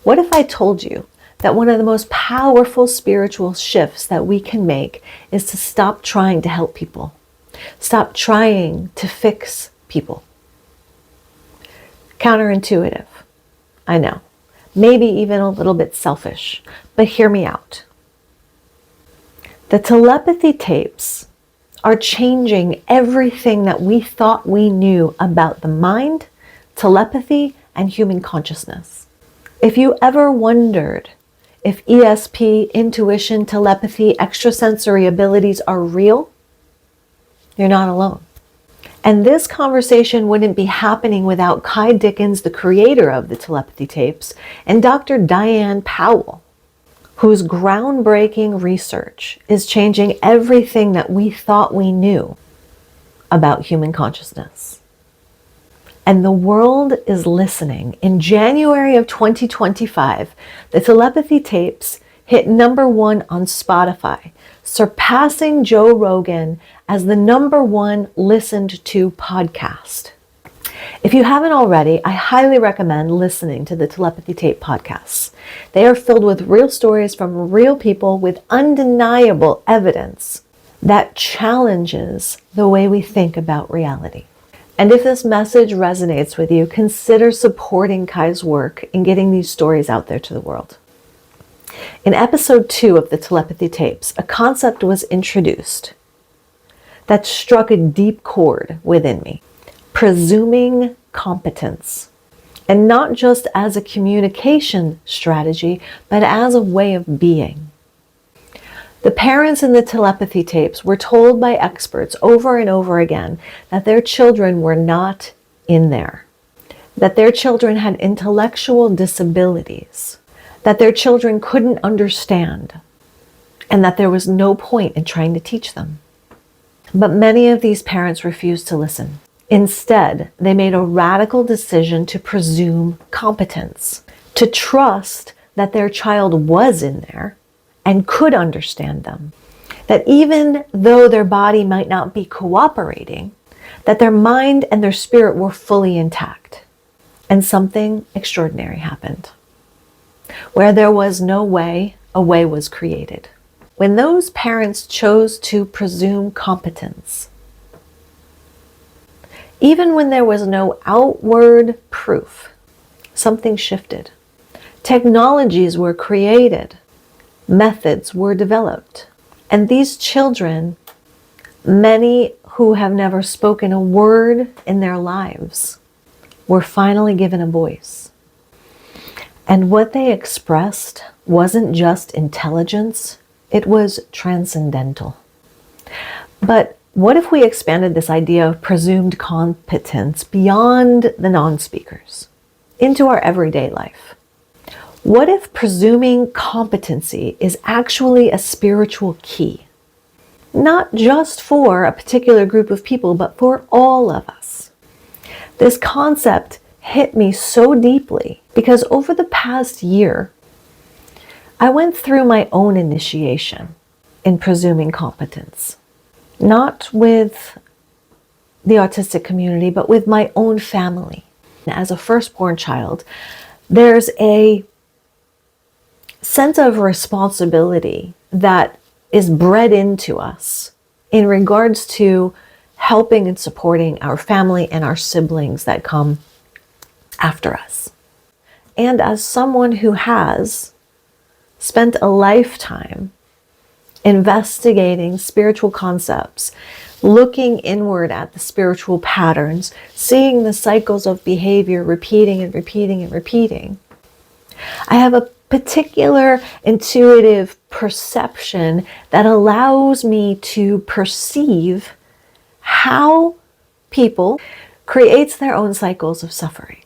What if I told you that one of the most powerful spiritual shifts that we can make is to stop trying to help people, stop trying to fix people? Counterintuitive, I know. Maybe even a little bit selfish, but hear me out. The telepathy tapes are changing everything that we thought we knew about the mind, telepathy, and human consciousness. If you ever wondered if ESP, intuition, telepathy, extrasensory abilities are real, you're not alone. And this conversation wouldn't be happening without Kai Dickens, the creator of the telepathy tapes, and Dr. Diane Powell, whose groundbreaking research is changing everything that we thought we knew about human consciousness. And the world is listening. In January of 2025, the telepathy tapes hit #1 on Spotify, surpassing Joe Rogan as the #1 listened to podcast. If you haven't already, I highly recommend listening to the Telepathy Tape podcasts. They are filled with real stories from real people with undeniable evidence that challenges the way we think about reality. And if this message resonates with you, consider supporting Kai's work in getting these stories out there to the world. In episode 2 of the Telepathy Tapes, a concept was introduced that struck a deep chord within me. Presuming competence. And not just as a communication strategy, but as a way of being. The parents in the telepathy tapes were told by experts over and over again that their children were not in there, that their children had intellectual disabilities, that their children couldn't understand, and that there was no point in trying to teach them. But many of these parents refused to listen. Instead, they made a radical decision to presume competence, to trust that their child was in there and could understand them, that even though their body might not be cooperating, that their mind and their spirit were fully intact. And something extraordinary happened. Where there was no way, a way was created. When those parents chose to presume competence, even when there was no outward proof, something shifted. Technologies were created, methods were developed, and these children, many who have never spoken a word in their lives, were finally given a voice. And what they expressed wasn't just intelligence, it was transcendental. But what if we expanded this idea of presumed competence beyond the non-speakers into our everyday life? What if presuming competency is actually a spiritual key? Not just for a particular group of people, but for all of us. This concept hit me so deeply because over the past year, I went through my own initiation in presuming competence. Not with the autistic community, but with my own family. As a firstborn child, there's a sense of responsibility that is bred into us in regards to helping and supporting our family and our siblings that come after us. And as someone who has spent a lifetime investigating spiritual concepts, looking inward at the spiritual patterns, seeing the cycles of behavior repeating and repeating and repeating, I have a particular intuitive perception that allows me to perceive how people creates their own cycles of suffering.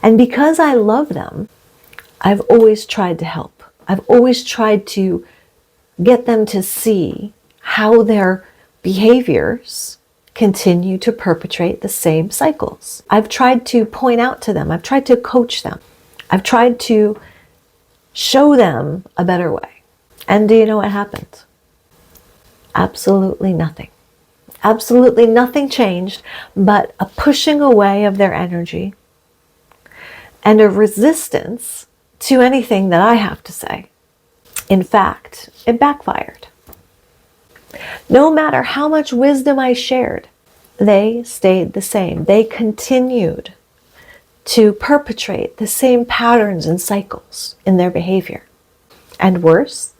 And because I love them, I've always tried to help. I've always tried to get them to see how their behaviors continue to perpetrate the same cycles. I've tried to point out to them. I've tried to coach them. I've tried to show them a better way. And do you know what happened? Absolutely nothing. Absolutely nothing changed but a pushing away of their energy and a resistance to anything that I have to say. In fact, it backfired. No matter how much wisdom I shared, they stayed the same. They continued to perpetrate the same patterns and cycles in their behavior. And worse,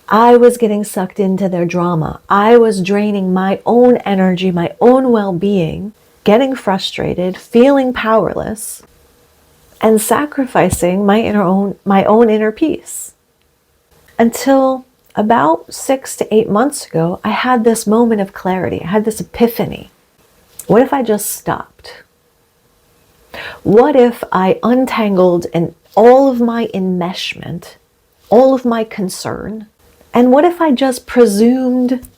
I was getting sucked into their drama. I was draining my own energy, my own well-being, getting frustrated, feeling powerless, and sacrificing my own inner peace. Until about 6 to 8 months ago, I had this moment of clarity. I had this epiphany. What if I just stopped? What if I untangled all of my enmeshment, all of my concern, and what if I just presumed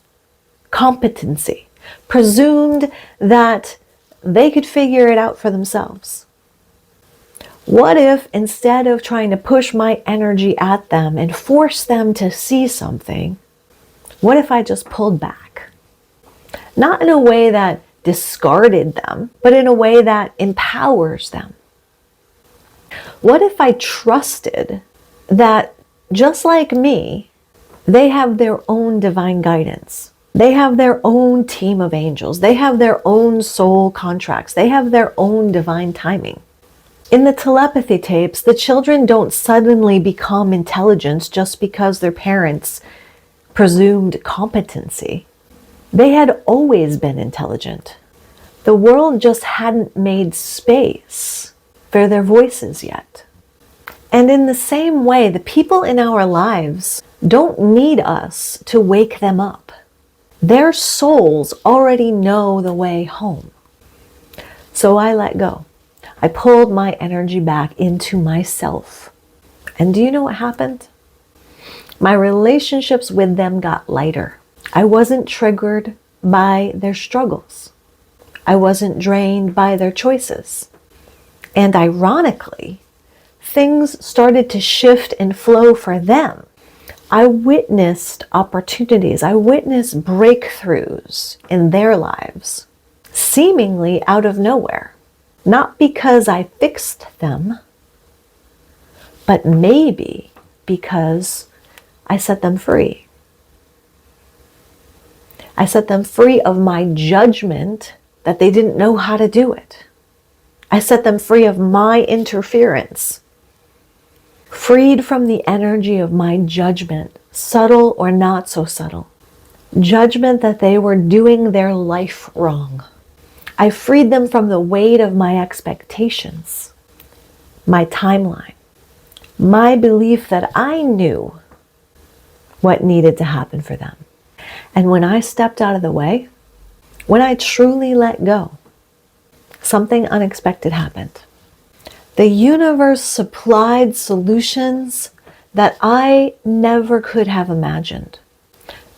competency, presumed that they could figure it out for themselves? What if instead of trying to push my energy at them and force them to see something, what if I just pulled back? Not in a way that discarded them, but in a way that empowers them. What if I trusted that just like me, they have their own divine guidance. They have their own team of angels. They have their own soul contracts. They have their own divine timing. In the telepathy tapes, the children don't suddenly become intelligent just because their parents presumed competency. They had always been intelligent. The world just hadn't made space for their voices yet. And in the same way, the people in our lives don't need us to wake them up. Their souls already know the way home. So I let go. I pulled my energy back into myself. And do you know what happened? My relationships with them got lighter. I wasn't triggered by their struggles. I wasn't drained by their choices. And ironically, things started to shift and flow for them. I witnessed opportunities. I witnessed breakthroughs in their lives, seemingly out of nowhere. Not because I fixed them, but maybe because I set them free. I set them free of my judgment that they didn't know how to do it. I set them free of my interference, freed from the energy of my judgment, subtle or not so subtle. Judgment that they were doing their life wrong. I freed them from the weight of my expectations, my timeline, my belief that I knew what needed to happen for them. And when I stepped out of the way, when I truly let go, something unexpected happened. The universe supplied solutions that I never could have imagined.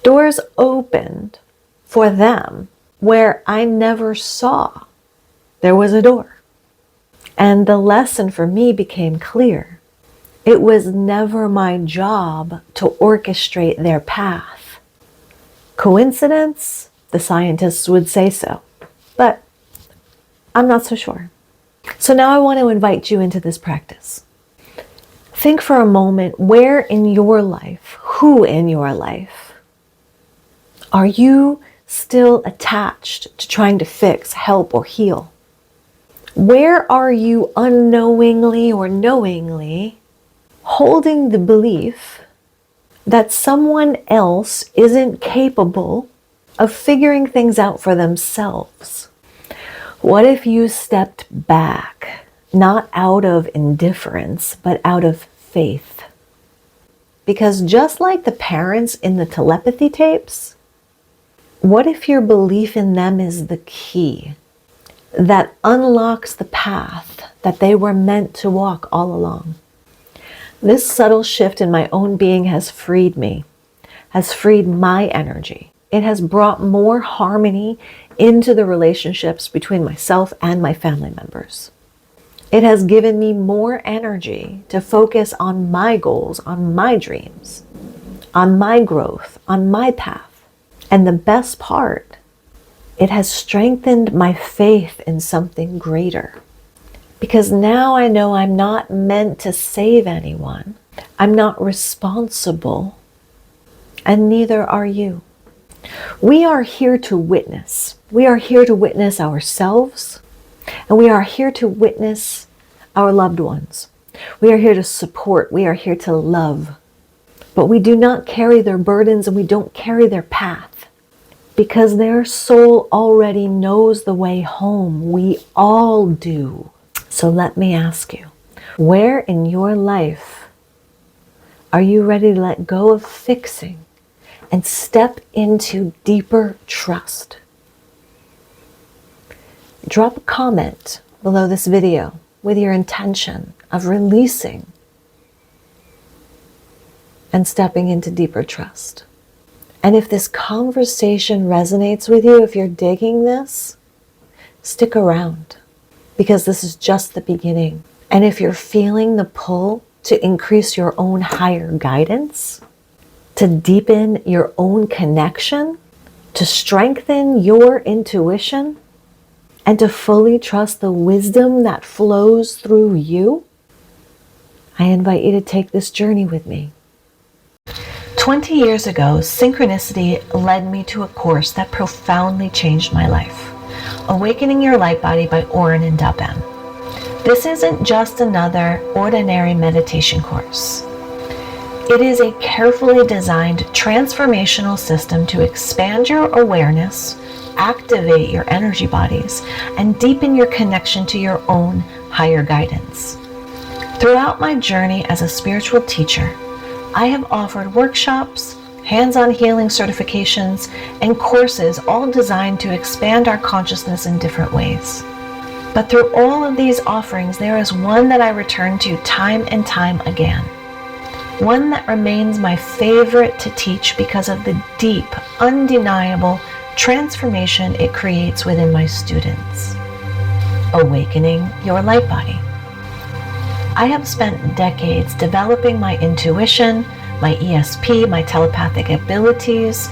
Doors opened for them where I never saw there was a door. And the lesson for me became clear. It was never my job to orchestrate their path. Coincidence? The scientists would say so, but I'm not so sure. So now I want to invite you into this practice. Think for a moment, where in your life, who in your life, are you still attached to trying to fix, help, or heal? Where are you unknowingly or knowingly holding the belief that someone else isn't capable of figuring things out for themselves? What if you stepped back, not out of indifference, but out of faith? Because just like the parents in the telepathy tapes, what if your belief in them is the key that unlocks the path that they were meant to walk all along? This subtle shift in my own being has freed me, has freed my energy. It has brought more harmony into the relationships between myself and my family members. It has given me more energy to focus on my goals, on my dreams, on my growth, on my path. And the best part, it has strengthened my faith in something greater. Because now I know I'm not meant to save anyone. I'm not responsible, and neither are you. We are here to witness. We are here to witness ourselves, and we are here to witness our loved ones. We are here to support. We are here to love. But we do not carry their burdens, and we don't carry their path, because their soul already knows the way home. We all do. So let me ask you, where in your life are you ready to let go of fixing and step into deeper trust? Drop a comment below this video with your intention of releasing and stepping into deeper trust. And if this conversation resonates with you, if you're digging this, stick around, because this is just the beginning. And if you're feeling the pull to increase your own higher guidance, to deepen your own connection, to strengthen your intuition, and to fully trust the wisdom that flows through you, I invite you to take this journey with me. 20 years ago, synchronicity led me to a course that profoundly changed my life. Awakening Your Light Body by Oren and Daben. This isn't just another ordinary meditation course. It is a carefully designed transformational system to expand your awareness, activate your energy bodies, and deepen your connection to your own higher guidance. Throughout my journey as a spiritual teacher, I have offered workshops, hands-on healing certifications, and courses all designed to expand our consciousness in different ways. But through all of these offerings, there is one that I return to time and time again. One that remains my favorite to teach because of the deep, undeniable transformation it creates within my students. Awakening Your Light Body. I have spent decades developing my intuition, my ESP, my telepathic abilities,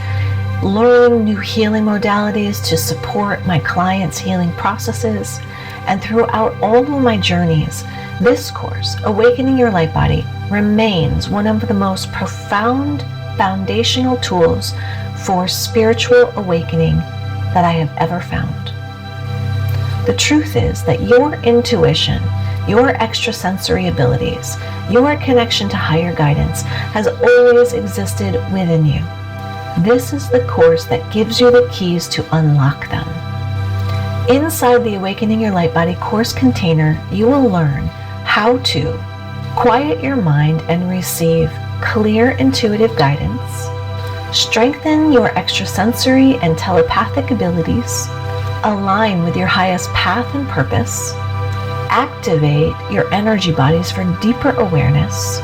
learning new healing modalities to support my clients' healing processes. And throughout all of my journeys, this course, Awakening Your Light Body, remains one of the most profound foundational tools for spiritual awakening that I have ever found. The truth is that your intuition, your extrasensory abilities, your connection to higher guidance has always existed within you. This is the course that gives you the keys to unlock them. Inside the Awakening Your Light Body course container, you will learn how to quiet your mind and receive clear intuitive guidance, strengthen your extrasensory and telepathic abilities, align with your highest path and purpose, activate your energy bodies for deeper awareness,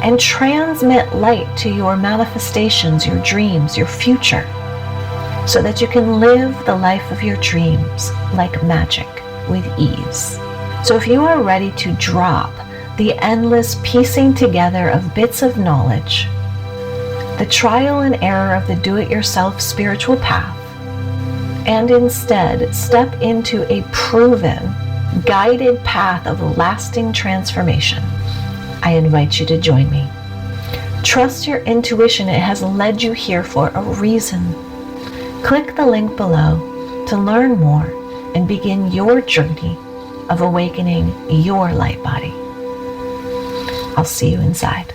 and transmit light to your manifestations, your dreams, your future, so that you can live the life of your dreams like magic with ease. So if you are ready to drop the endless piecing together of bits of knowledge, the trial and error of the do-it-yourself spiritual path, and instead step into a proven, guided path of lasting transformation, I invite you to join me. Trust your intuition. It has led you here for a reason. Click the link below to learn more and begin your journey of awakening your light body. I'll see you inside.